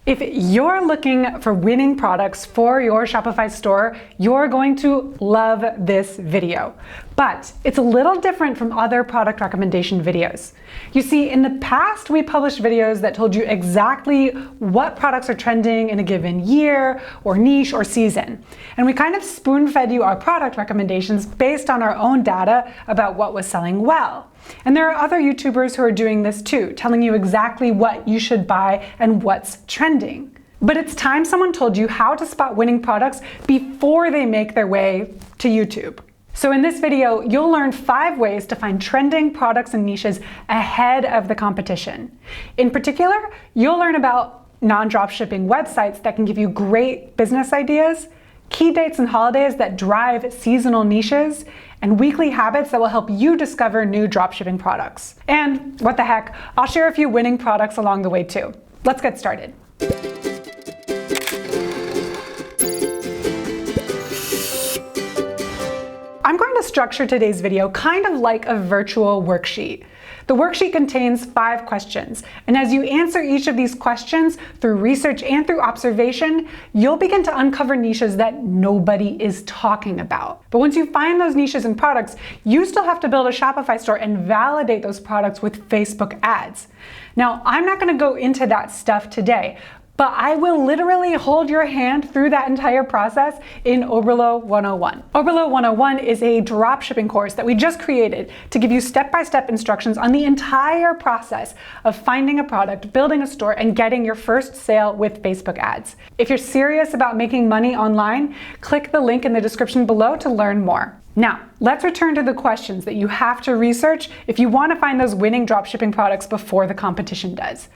If you're looking for winning products for your Shopify store, you're going to love this video. But it's a little different from other product recommendation videos. You see, in the past, we published videos that told you exactly what products are trending in a given year or niche or season. And we kind of spoon-fed you our product recommendations based on our own data about what was selling well. And there are other YouTubers who are doing this too, telling you exactly what you should buy and what's trending. But it's time someone told you how to spot winning products before they make their way to YouTube. So in this video, you'll learn 5 ways to find trending products and niches ahead of the competition. In particular, you'll learn about non-dropshipping websites that can give you great business ideas, key dates and holidays that drive seasonal niches, and weekly habits that will help you discover new dropshipping products. And what the heck, I'll share a few winning products along the way too. Let's get started. I'm going to structure today's video kind of like a virtual worksheet. The worksheet contains 5 questions, and as you answer each of these questions through research and through observation, you'll begin to uncover niches that nobody is talking about. But once you find those niches and products, you still have to build a Shopify store and validate those products with Facebook ads. Now, I'm not going to go into that stuff today, but I will literally hold your hand through that entire process in Oberlo 101. Oberlo 101 is a dropshipping course that we just created to give you step-by-step instructions on the entire process of finding a product, building a store, and getting your first sale with Facebook ads. If you're serious about making money online, click the link in the description below to learn more. Now, let's return to the questions that you have to research if you want to find those winning dropshipping products before the competition does.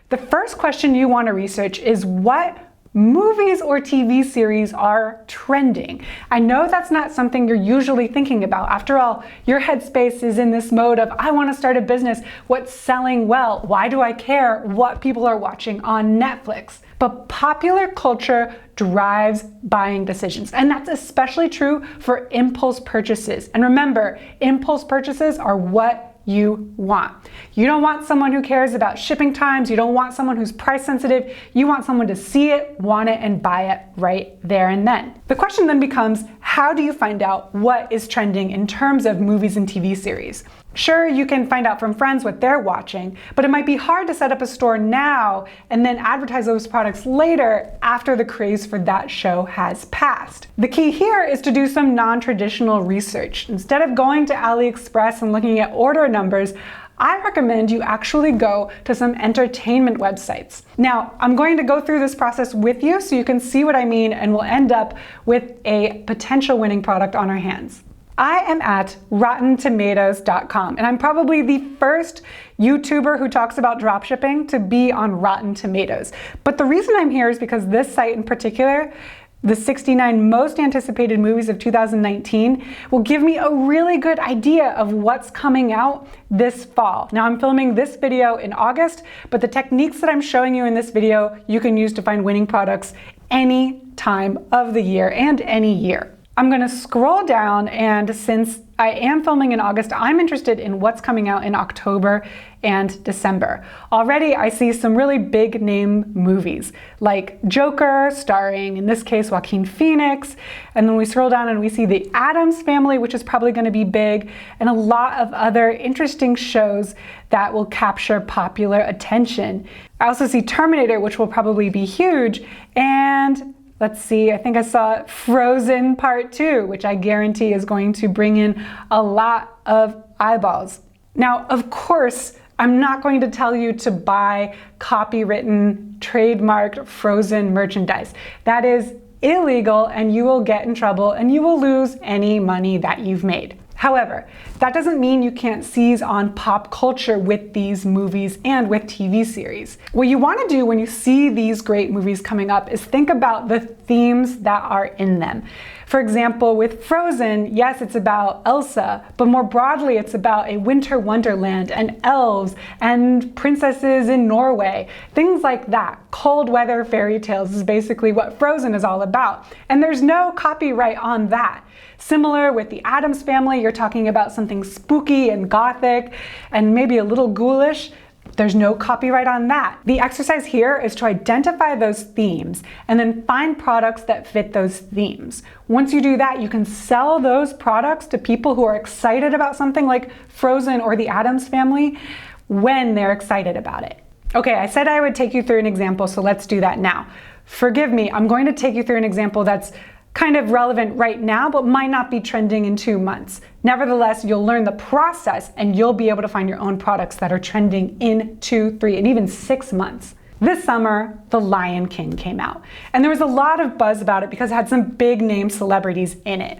The first question you want to research is what movies or TV series are trending. I know that's not something you're usually thinking about. After all, your headspace is in this mode of, I want to start a business. What's selling well? Why do I care what people are watching on Netflix? But popular culture drives buying decisions, and that's especially true for impulse purchases. And remember, impulse purchases are what you want. You don't want someone who cares about shipping times. You don't want someone who's price sensitive. You want someone to see it, want it, and buy it right there and then. The question then becomes, how do you find out what is trending in terms of movies and TV series? Sure, you can find out from friends what they're watching, but it might be hard to set up a store now and then advertise those products later after the craze for that show has passed. The key here is to do some non-traditional research. Instead of going to AliExpress and looking at order numbers, I recommend you actually go to some entertainment websites. Now, I'm going to go through this process with you so you can see what I mean, and we'll end up with a potential winning product on our hands. I am at RottenTomatoes.com, and I'm probably the first YouTuber who talks about dropshipping to be on Rotten Tomatoes. But the reason I'm here is because this site in particular, the 69 most anticipated movies of 2019, will give me a really good idea of what's coming out this fall. Now, I'm filming this video in August, but the techniques that I'm showing you in this video, you can use to find winning products any time of the year and any year. I'm going to scroll down, and since I am filming in August, I'm interested in what's coming out in October and December. Already I see some really big name movies like Joker, starring, in this case, Joaquin Phoenix. And then we scroll down and we see The Addams Family, which is probably going to be big, and a lot of other interesting shows that will capture popular attention. I also see Terminator, which will probably be huge, and let's see, I think I saw Frozen Part 2, which I guarantee is going to bring in a lot of eyeballs. Now, of course, I'm not going to tell you to buy copywritten, trademarked Frozen merchandise. That is illegal, and you will get in trouble, and you will lose any money that you've made. However, that doesn't mean you can't seize on pop culture with these movies and with TV series. What you want to do when you see these great movies coming up is think about the themes that are in them. For example, with Frozen, yes, it's about Elsa, but more broadly, it's about a winter wonderland and elves and princesses in Norway. Things like that. Cold weather fairy tales is basically what Frozen is all about. And there's no copyright on that. Similar with The Addams Family, you're talking about something spooky and gothic and maybe a little ghoulish. There's no copyright on that. The exercise here is to identify those themes and then find products that fit those themes. Once you do that, you can sell those products to people who are excited about something like Frozen or the Addams Family when they're excited about it. Okay, I said I would take you through an example, so let's do that now. Forgive me, I'm going to take you through an example that's kind of relevant right now, but might not be trending in 2 months. Nevertheless, you'll learn the process and you'll be able to find your own products that are trending in 2, 3, and even 6 months. This summer, The Lion King came out, and there was a lot of buzz about it because it had some big name celebrities in it.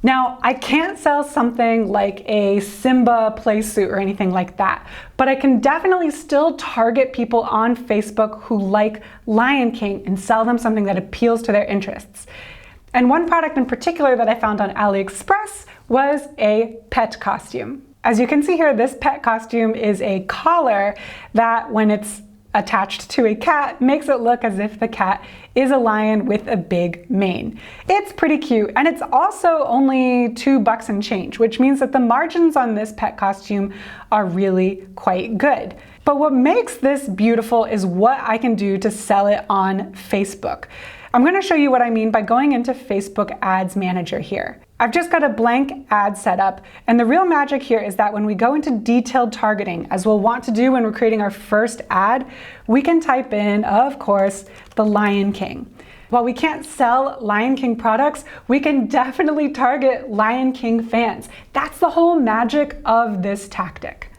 Now, I can't sell something like a Simba play suit or anything like that, but I can definitely still target people on Facebook who like Lion King and sell them something that appeals to their interests. And one product in particular that I found on AliExpress was a pet costume. As you can see here, this pet costume is a collar that, when it's attached to a cat, makes it look as if the cat is a lion with a big mane. It's pretty cute, and it's also only $2 and change, which means that the margins on this pet costume are really quite good. But what makes this beautiful is what I can do to sell it on Facebook. I'm going to show you what I mean by going into Facebook Ads Manager here. I've just got a blank ad set up, and the real magic here is that when we go into detailed targeting, as we'll want to do when we're creating our first ad, we can type in, of course, The Lion King. While we can't sell Lion King products, we can definitely target Lion King fans. That's the whole magic of this tactic.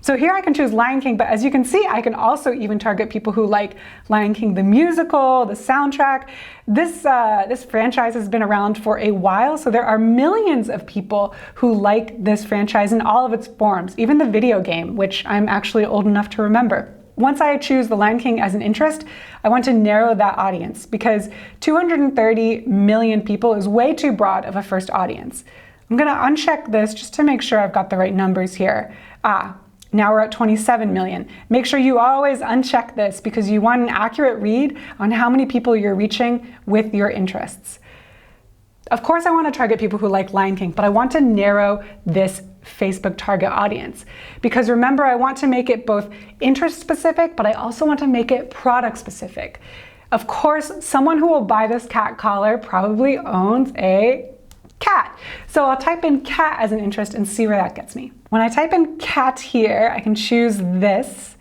So here I can choose Lion King, but as you can see, I can also even target people who like Lion King the musical, the soundtrack. This franchise has been around for a while, so there are millions of people who like this franchise in all of its forms, even the video game, which I'm actually old enough to remember. Once I choose the Lion King as an interest, I want to narrow that audience because 230 million people is way too broad of a first audience. I'm going to uncheck this just to make sure I've got the right numbers here. Now we're at 27 million. Make sure you always uncheck this because you want an accurate read on how many people you're reaching with your interests. Of course, I want to target people who like Lion King, but I want to narrow this Facebook target audience. Because remember, I want to make it both interest specific, but I also want to make it product specific. Of course, someone who will buy this cat collar probably owns a cat. So I'll type in cat as an interest and see where that gets me. When I type in cat here, I can choose this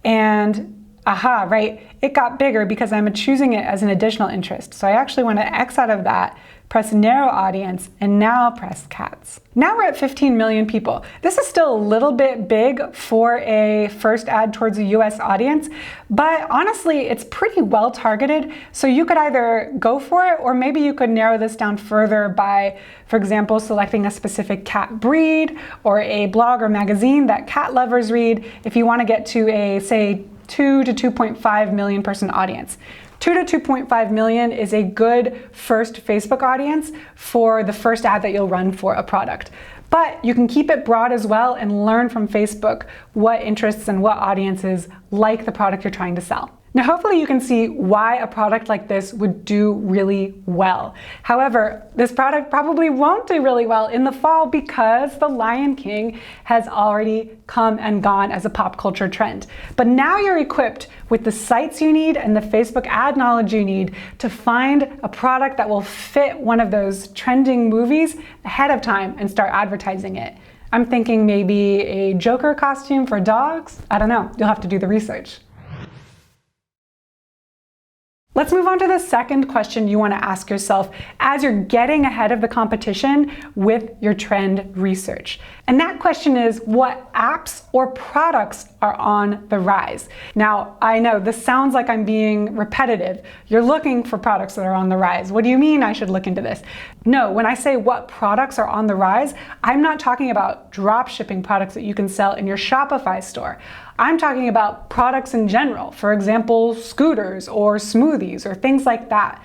and aha, right? It got bigger because I'm choosing it as an additional interest. So I actually want to X out of that, press narrow audience, and now press cats. Now we're at 15 million people. This is still a little bit big for a first ad towards a US audience, but honestly, it's pretty well targeted. So you could either go for it, or maybe you could narrow this down further by, for example, selecting a specific cat breed or a blog or magazine that cat lovers read if you want to get to a, say, 2 to 2.5 million person audience. 2 to 2.5 million is a good first Facebook audience for the first ad that you'll run for a product. But you can keep it broad as well and learn from Facebook what interests and what audiences like the product you're trying to sell. Now, hopefully you can see why a product like this would do really well. However, this product probably won't do really well in the fall because The Lion King has already come and gone as a pop culture trend. But now you're equipped with the sites you need and the Facebook ad knowledge you need to find a product that will fit one of those trending movies ahead of time and start advertising it. I'm thinking maybe a Joker costume for dogs. I don't know, you'll have to do the research. Let's move on to the second question you want to ask yourself as you're getting ahead of the competition with your trend research. And that question is, what apps or products are on the rise? Now, I know this sounds like I'm being repetitive. You're looking for products that are on the rise. What do you mean I should look into this? No, when I say what products are on the rise, I'm not talking about drop shipping products that you can sell in your Shopify store. I'm talking about products in general, for example, scooters or smoothies or things like that.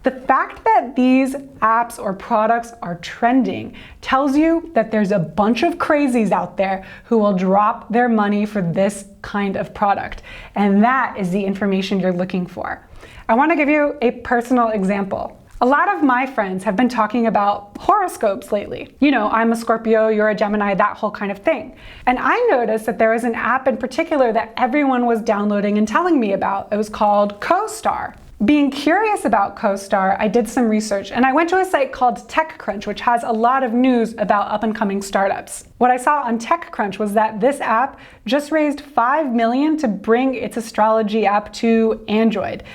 The fact that these apps or products are trending tells you that there's a bunch of crazies out there who will drop their money for this kind of product. And that is the information you're looking for. I want to give you a personal example. A lot of my friends have been talking about horoscopes lately. You know, I'm a Scorpio, you're a Gemini, that whole kind of thing. And I noticed that there was an app in particular that everyone was downloading and telling me about. It was called CoStar. Being curious about CoStar, I did some research and I went to a site called TechCrunch, which has a lot of news about up-and-coming startups. What I saw on TechCrunch was that this app just raised $5 million to bring its astrology app to Android.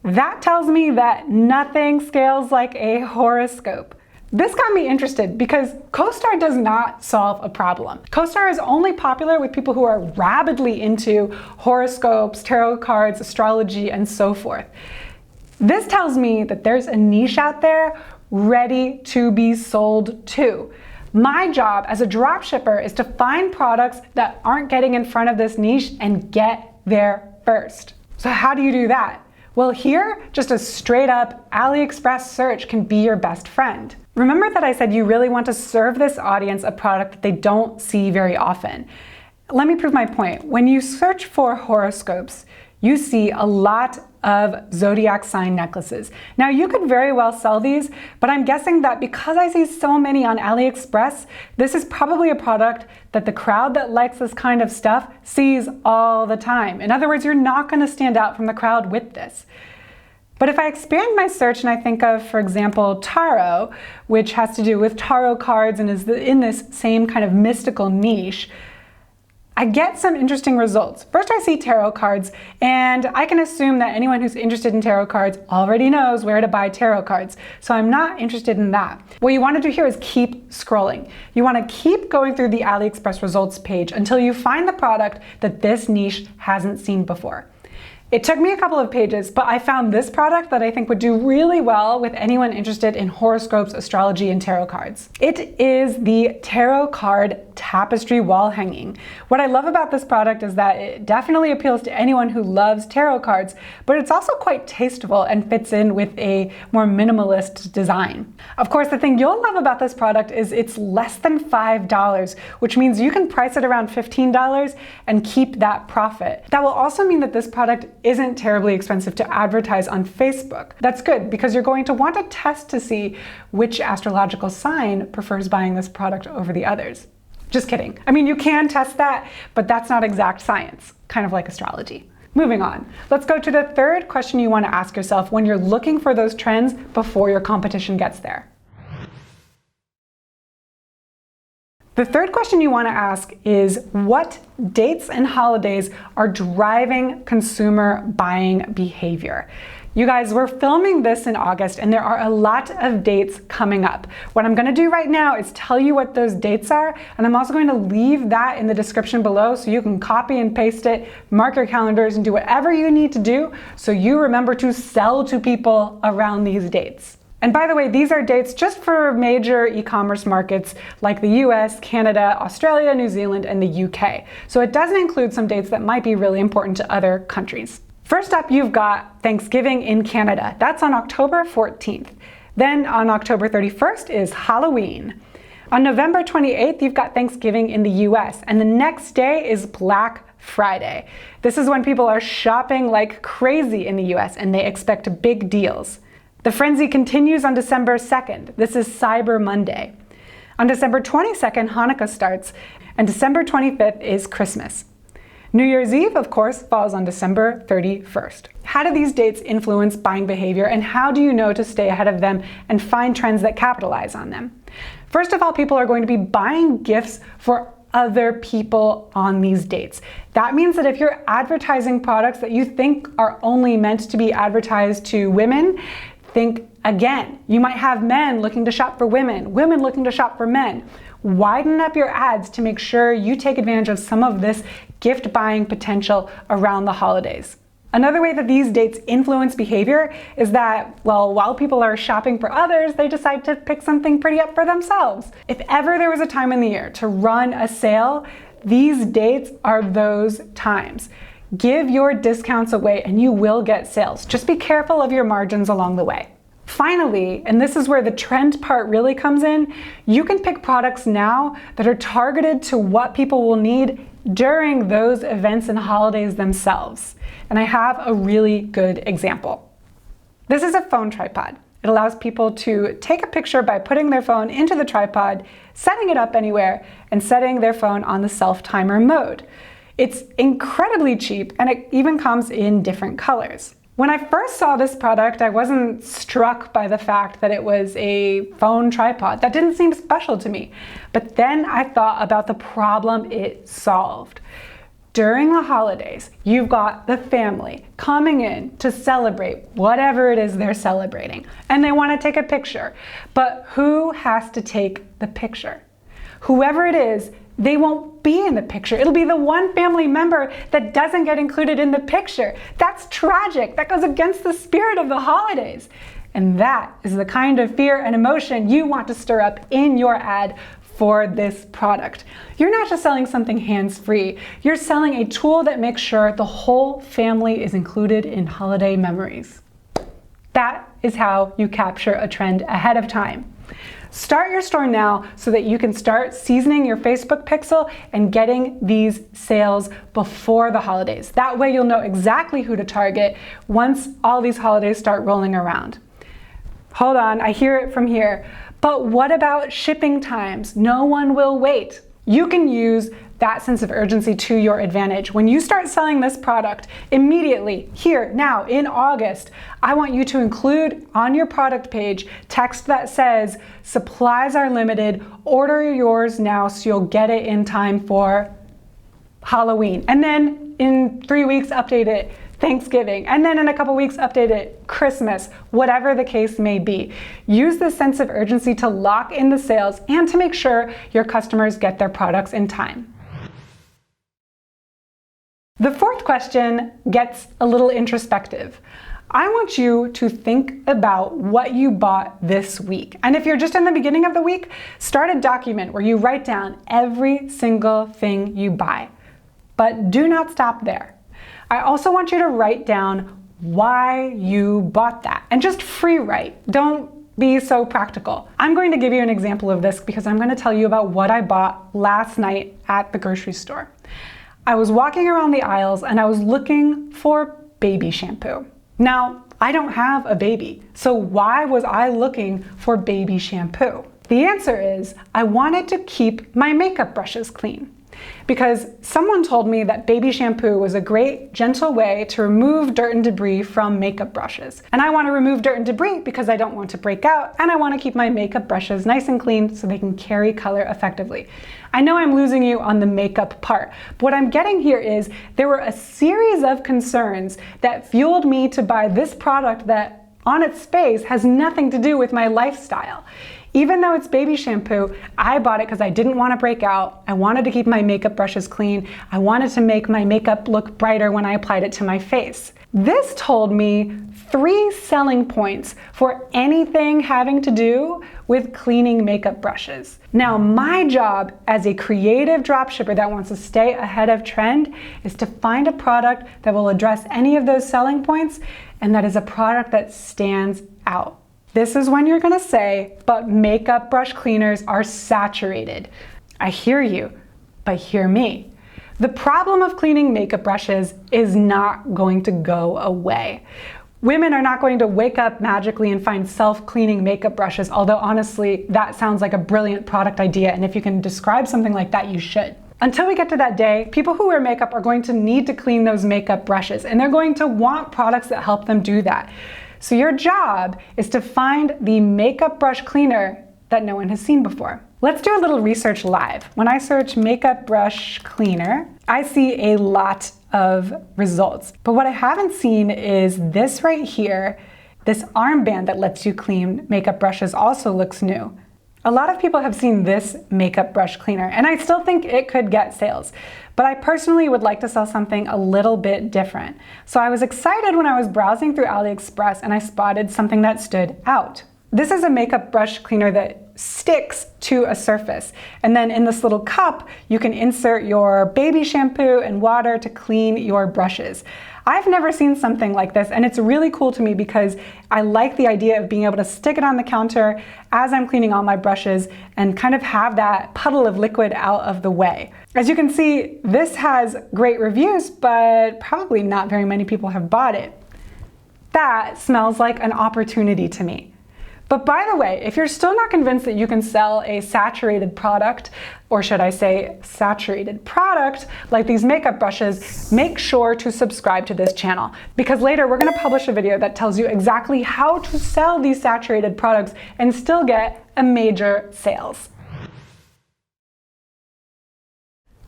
That tells me that nothing scales like a horoscope. This got me interested because CoStar does not solve a problem. CoStar is only popular with people who are rabidly into horoscopes, tarot cards, astrology, and so forth. This tells me that there's a niche out there ready to be sold to. My job as a dropshipper is to find products that aren't getting in front of this niche and get there first. So how do you do that? Well, here, just a straight up AliExpress search can be your best friend. Remember that I said you really want to serve this audience a product that they don't see very often. Let me prove my point. When you search for horoscopes, you see a lot of zodiac sign necklaces. Now, you could very well sell these, but I'm guessing that because I see so many on AliExpress, this is probably a product that the crowd that likes this kind of stuff sees all the time. In other words, you're not going to stand out from the crowd with this. But if I expand my search and I think of, for example, tarot, which has to do with tarot cards and is in this same kind of mystical niche, I get some interesting results. First, I see tarot cards, and I can assume that anyone who's interested in tarot cards already knows where to buy tarot cards, so I'm not interested in that. What you want to do here is keep scrolling. You want to keep going through the AliExpress results page until you find the product that this niche hasn't seen before. It took me a couple of pages, but I found this product that I think would do really well with anyone interested in horoscopes, astrology, and tarot cards. It is the tarot card tapestry wall hanging. What I love about this product is that it definitely appeals to anyone who loves tarot cards, but it's also quite tasteful and fits in with a more minimalist design. Of course, the thing you'll love about this product is it's less than $5, which means you can price it around $15 and keep that profit. That will also mean that this product isn't terribly expensive to advertise on Facebook. That's good because you're going to want to test to see which astrological sign prefers buying this product over the others. Just kidding. I mean, you can test that, but that's not exact science, kind of like astrology. Moving on, let's go to the third question you want to ask yourself when you're looking for those trends before your competition gets there. The third question you want to ask is what dates and holidays are driving consumer buying behavior? You guys, we're filming this in August and there are a lot of dates coming up. What I'm going to do right now is tell you what those dates are, and I'm also going to leave that in the description below so you can copy and paste it, mark your calendars, and do whatever you need to do so you remember to sell to people around these dates. And by the way, these are dates just for major e-commerce markets like the US, Canada, Australia, New Zealand, and the UK. So it doesn't include some dates that might be really important to other countries. First up, you've got Thanksgiving in Canada. That's on October 14th. Then on October 31st is Halloween. On November 28th, you've got Thanksgiving in the US, and the next day is Black Friday. This is when people are shopping like crazy in the US and they expect big deals. The frenzy continues on December 2nd. This is Cyber Monday. On December 22nd, Hanukkah starts, and December 25th is Christmas. New Year's Eve, of course, falls on December 31st. How do these dates influence buying behavior, and how do you know to stay ahead of them and find trends that capitalize on them? First of all, people are going to be buying gifts for other people on these dates. That means that if you're advertising products that you think are only meant to be advertised to women, think again. You might have men looking to shop for women, women looking to shop for men. Widen up your ads to make sure you take advantage of some of this gift buying potential around the holidays. Another way that these dates influence behavior is that, well, while people are shopping for others, they decide to pick something pretty up for themselves. If ever there was a time in the year to run a sale, these dates are those times. Give your discounts away and you will get sales. Just be careful of your margins along the way. Finally, and this is where the trend part really comes in, you can pick products now that are targeted to what people will need during those events and holidays themselves. And I have a really good example. This is a phone tripod. It allows people to take a picture by putting their phone into the tripod, setting it up anywhere, and setting their phone on the self-timer mode. It's incredibly cheap, and it even comes in different colors. When I first saw this product, I wasn't struck by the fact that it was a phone tripod. That didn't seem special to me. But then I thought about the problem it solved. During the holidays, you've got the family coming in to celebrate whatever it is they're celebrating, and they want to take a picture. But who has to take the picture? Whoever it is, they won't be in the picture. It'll be the one family member that doesn't get included in the picture. That's tragic. That goes against the spirit of the holidays. And that is the kind of fear and emotion you want to stir up in your ad for this product. You're not just selling something hands-free. You're selling a tool that makes sure the whole family is included in holiday memories. That is how you capture a trend ahead of time. Start your store now so that you can start seasoning your Facebook pixel and getting these sales before the holidays. That way you'll know exactly who to target once all these holidays start rolling around. Hold on, I hear it from here. But what about shipping times? No one will wait. You can use that sense of urgency to your advantage. When you start selling this product immediately, here, now, in August, I want you to include on your product page text that says, supplies are limited, order yours now so you'll get it in time for Halloween. And then in 3 weeks, update it Thanksgiving, and then in a couple weeks update it Christmas, whatever the case may be. Use this sense of urgency to lock in the sales and to make sure your customers get their products in time. The fourth question gets a little introspective. I want you to think about what you bought this week. And if you're just in the beginning of the week, start a document where you write down every single thing you buy. But do not stop there. I also want you to write down why you bought that, and just free write. Don't be so practical. I'm going to give you an example of this because I'm going to tell you about what I bought last night at the grocery store. I was walking around the aisles and I was looking for baby shampoo. Now, I don't have a baby, so why was I looking for baby shampoo? The answer is I wanted to keep my makeup brushes clean. Because someone told me that baby shampoo was a great, gentle way to remove dirt and debris from makeup brushes. And I want to remove dirt and debris because I don't want to break out, and I want to keep my makeup brushes nice and clean so they can carry color effectively. I know I'm losing you on the makeup part, but what I'm getting here is there were a series of concerns that fueled me to buy this product that on its face has nothing to do with my lifestyle. Even though it's baby shampoo, I bought it because I didn't want to break out. I wanted to keep my makeup brushes clean. I wanted to make my makeup look brighter when I applied it to my face. This told me 3 selling points for anything having to do with cleaning makeup brushes. Now, my job as a creative dropshipper that wants to stay ahead of trend is to find a product that will address any of those selling points, and that is a product that stands out. This is when you're gonna say, but makeup brush cleaners are saturated. I hear you, but hear me. The problem of cleaning makeup brushes is not going to go away. Women are not going to wake up magically and find self-cleaning makeup brushes, although honestly, that sounds like a brilliant product idea, and if you can describe something like that, you should. Until we get to that day, people who wear makeup are going to need to clean those makeup brushes, and they're going to want products that help them do that. So your job is to find the makeup brush cleaner that no one has seen before. Let's do a little research live. When I search makeup brush cleaner, I see a lot of results. But what I haven't seen is this right here. This armband that lets you clean makeup brushes also looks new. A lot of people have seen this makeup brush cleaner, and I still think it could get sales. But I personally would like to sell something a little bit different. So I was excited when I was browsing through AliExpress and I spotted something that stood out. This is a makeup brush cleaner that sticks to a surface. And then in this little cup, you can insert your baby shampoo and water to clean your brushes. I've never seen something like this, and it's really cool to me because I like the idea of being able to stick it on the counter as I'm cleaning all my brushes and kind of have that puddle of liquid out of the way. As you can see, this has great reviews, but probably not very many people have bought it. That smells like an opportunity to me. But by the way, if you're still not convinced that you can sell a saturated product, or should I say saturated product, like these makeup brushes, make sure to subscribe to this channel, because later we're going to publish a video that tells you exactly how to sell these saturated products and still get a major sales.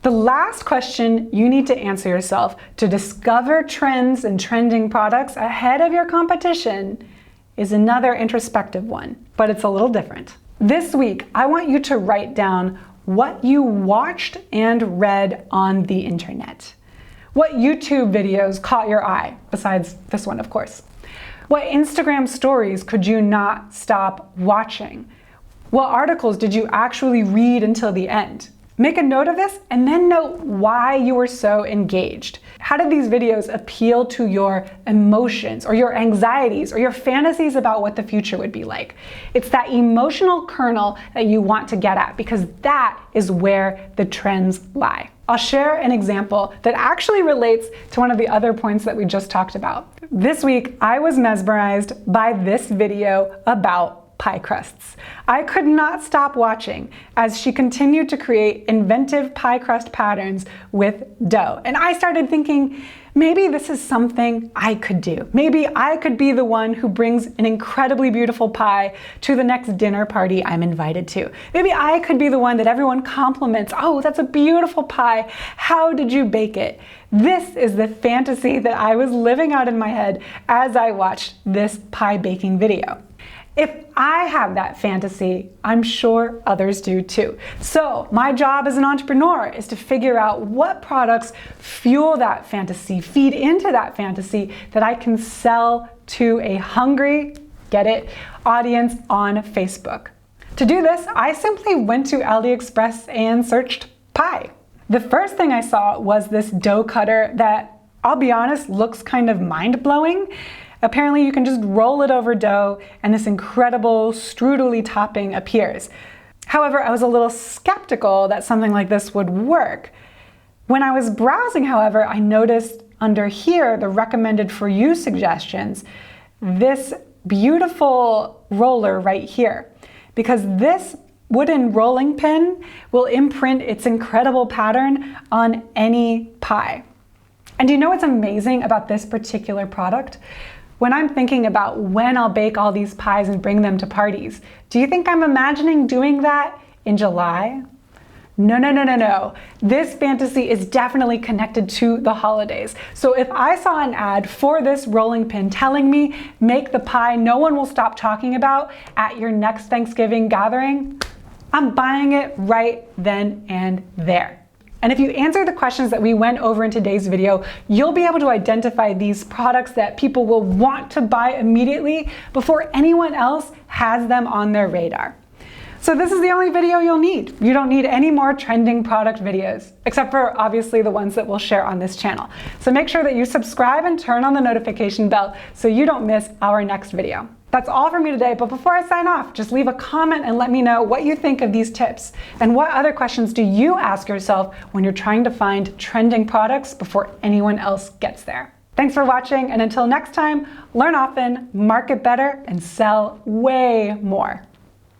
The last question you need to answer yourself to discover trends and trending products ahead of your competition is another introspective one, but it's a little different. This week, I want you to write down what you watched and read on the internet. What YouTube videos caught your eye, besides this one, of course. What Instagram stories could you not stop watching? What articles did you actually read until the end? Make a note of this and then note why you were so engaged. How did these videos appeal to your emotions or your anxieties or your fantasies about what the future would be like? It's that emotional kernel that you want to get at, because that is where the trends lie. I'll share an example that actually relates to one of the other points that we just talked about. This week, I was mesmerized by this video about pie crusts. I could not stop watching as she continued to create inventive pie crust patterns with dough. And I started thinking, maybe this is something I could do. Maybe I could be the one who brings an incredibly beautiful pie to the next dinner party I'm invited to. Maybe I could be the one that everyone compliments. Oh, that's a beautiful pie. How did you bake it? This is the fantasy that I was living out in my head as I watched this pie baking video. If I have that fantasy, I'm sure others do too. So my job as an entrepreneur is to figure out what products fuel that fantasy, feed into that fantasy, that I can sell to a hungry, get it, audience on Facebook. To do this, I simply went to AliExpress and searched pie. The first thing I saw was this dough cutter that, I'll be honest, looks kind of mind-blowing. Apparently you can just roll it over dough and this incredible strudely topping appears. However, I was a little skeptical that something like this would work. When I was browsing, however, I noticed under here, the recommended for you suggestions, this beautiful roller right here, because this wooden rolling pin will imprint its incredible pattern on any pie. And do you know what's amazing about this particular product? When I'm thinking about when I'll bake all these pies and bring them to parties, do you think I'm imagining doing that in July? No. This fantasy is definitely connected to the holidays. So if I saw an ad for this rolling pin telling me, make the pie no one will stop talking about at your next Thanksgiving gathering, I'm buying it right then and there. And if you answer the questions that we went over in today's video, you'll be able to identify these products that people will want to buy immediately before anyone else has them on their radar. So this is the only video you'll need. You don't need any more trending product videos, except for obviously the ones that we'll share on this channel. So make sure that you subscribe and turn on the notification bell so you don't miss our next video. That's all for me today, but before I sign off, just leave a comment and let me know what you think of these tips. And what other questions do you ask yourself when you're trying to find trending products before anyone else gets there? Thanks for watching, and until next time, learn often, market better, and sell way more.